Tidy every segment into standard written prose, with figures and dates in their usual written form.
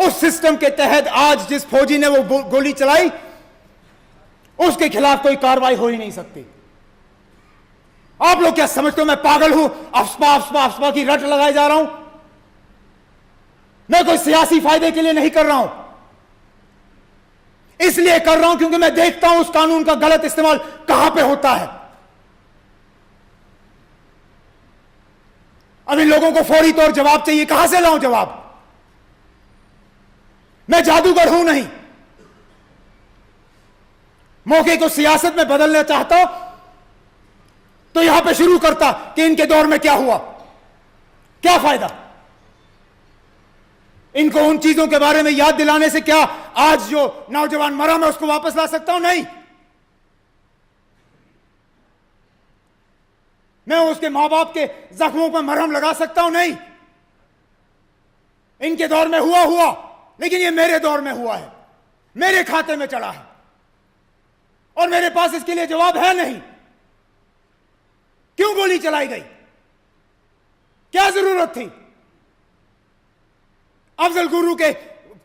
उस सिस्टम के तहत आज जिस फौजी ने वो गोली चलाई उसके खिलाफ कोई कार्रवाई हो ही नहीं सकती। आप लोग क्या समझते हो मैं पागल हूं? अफस्पा अफस्पा अफस्पा की रट लगाए जा रहा हूं? मैं कोई सियासी फायदे के लिए नहीं कर रहा हूं, इसलिए कर रहा हूं क्योंकि मैं देखता हूं उस कानून का गलत इस्तेमाल कहां पे होता है। अब इन लोगों को फौरी तौर जवाब चाहिए, कहां से लाऊं जवाब? मैं जादूगर हूं नहीं। मौके को सियासत में बदलना चाहता तो यहां पे शुरू करता कि इनके दौर में क्या हुआ, क्या फायदा। इनको उन चीजों के बारे में याद दिलाने से क्या आज जो नौजवान मरा मैं उसको वापस ला सकता हूं? नहीं। मैं उसके मां बाप के जख्मों पर मरहम लगा सकता हूं? नहीं। इनके दौर में हुआ, लेकिन ये मेरे दौर में हुआ है, मेरे खाते में चढ़ा है और मेरे पास इसके लिए जवाब है नहीं। क्यों गोली चलाई गई? क्या जरूरत थी? अफजल गुरु के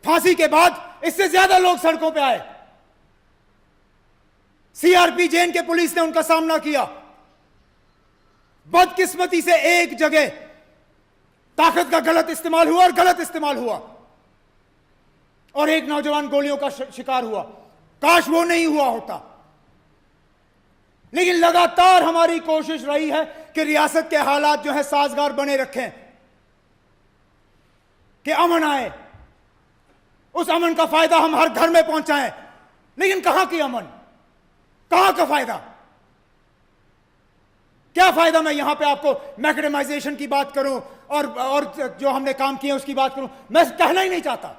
फांसी के बाद इससे ज्यादा लोग सड़कों पे आए। सीआरपी जेन के पुलिस ने उनका सामना किया। बदकिस्मती से एक जगह ताकत का गलत इस्तेमाल हुआ और गलत इस्तेमाल हुआ और एक नौजवान गोलियों का शिकार हुआ। काश वो नहीं हुआ होता। लेकिन लगातार हमारी कोशिश रही है कि रियासत के हालात जो है साजगार बने रखें, कि अमन आए, उस अमन का फायदा हम हर घर में पहुंचाएं। लेकिन कहां की अमन, कहां का फायदा? क्या फायदा मैं यहां पे आपको मैकेडमाइजेशन की बात करूं और जो हमने काम किए उसकी बात करूं? मैं कहना ही नहीं चाहता,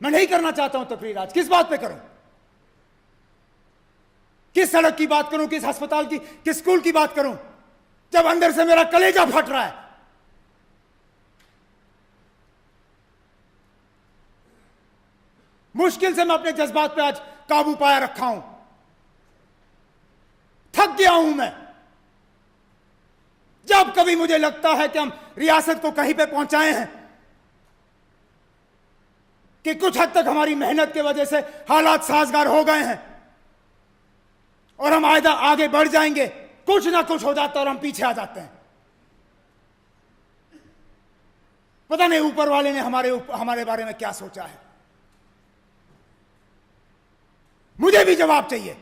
मैं नहीं करना चाहता हूं तकरीर। आज किस बात पे करूं? किस सड़क की बात करूं, किस अस्पताल की, किस स्कूल की बात करूं, जब अंदर से मेरा कलेजा फट रहा है? मुश्किल से मैं अपने जज्बात पे आज काबू पाया रखा हूं। थक गया हूं मैं। जब कभी मुझे लगता है कि हम रियासत को कहीं पे पहुंचाए हैं, कि कुछ हद तक हमारी मेहनत की वजह से हालात साजगार हो गए हैं और हम आगे बढ़ जाएंगे, कुछ ना कुछ हो जाता है और हम पीछे आ जाते हैं। पता नहीं ऊपर वाले ने हमारे बारे में क्या सोचा है। मुझे भी जवाब चाहिए।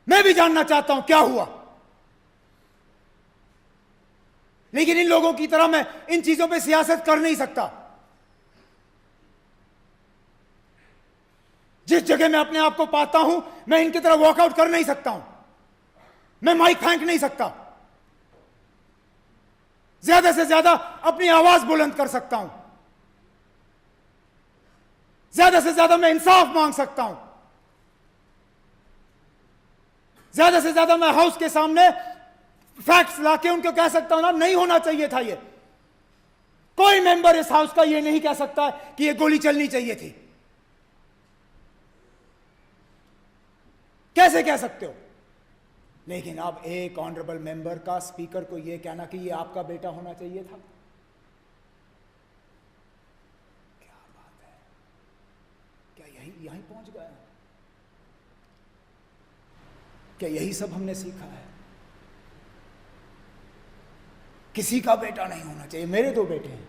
मैं भी जानना चाहता हूं क्या हुआ। लेकिन इन लोगों की तरह मैं इन चीजों पे सियासत कर नहीं सकता। जिस जगह मैं अपने आप को पाता हूं, मैं इनकी तरह वॉकआउट कर नहीं सकता हूं। मैं माइक फेंक नहीं सकता। ज्यादा से ज्यादा अपनी आवाज बुलंद कर सकता हूं। ज्यादा से ज्यादा मैं इंसाफ मांग सकता हूं। ज्यादा से ज्यादा मैं हाउस के सामने फैक्ट्स लाके उनको कह सकता हूं ना, नहीं होना चाहिए था ये। कोई मेंबर इस हाउस का ये नहीं कह सकता कि ये गोली चलनी चाहिए थी। कैसे कह सकते हो? लेकिन अब एक ऑनरेबल मेंबर का स्पीकर को यह कहना कि ये आपका बेटा होना चाहिए था, क्या बात है? क्या यहीं पहुंच गया? क्या यही सब हमने सीखा है? किसी का बेटा नहीं होना चाहिए। मेरे 2 बेटे हैं,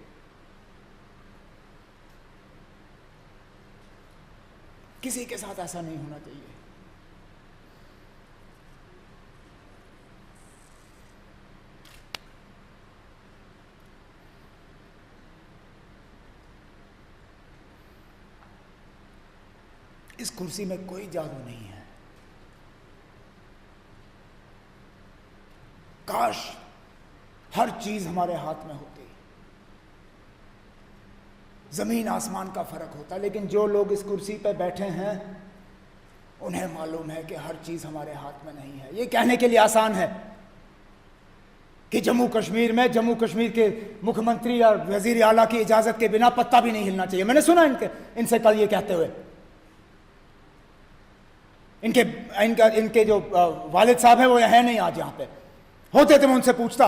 किसी के साथ ऐसा नहीं होना चाहिए। इस कुर्सी में कोई जादू नहीं है। काश हर चीज हमारे हाथ में होती, जमीन आसमान का फर्क होता। लेकिन जो लोग इस कुर्सी पर बैठे हैं उन्हें मालूम है कि हर चीज हमारे हाथ में नहीं है। ये कहने के लिए आसान है कि जम्मू कश्मीर के मुख्यमंत्री और वजीर आला की इजाजत के बिना पत्ता भी नहीं हिलना चाहिए। मैंने सुना इनसे कल ये कहते हुए। इनके जो वालिद साहब हैं वो है नहीं आज यहाँ पे, होते तो मैं उनसे पूछता।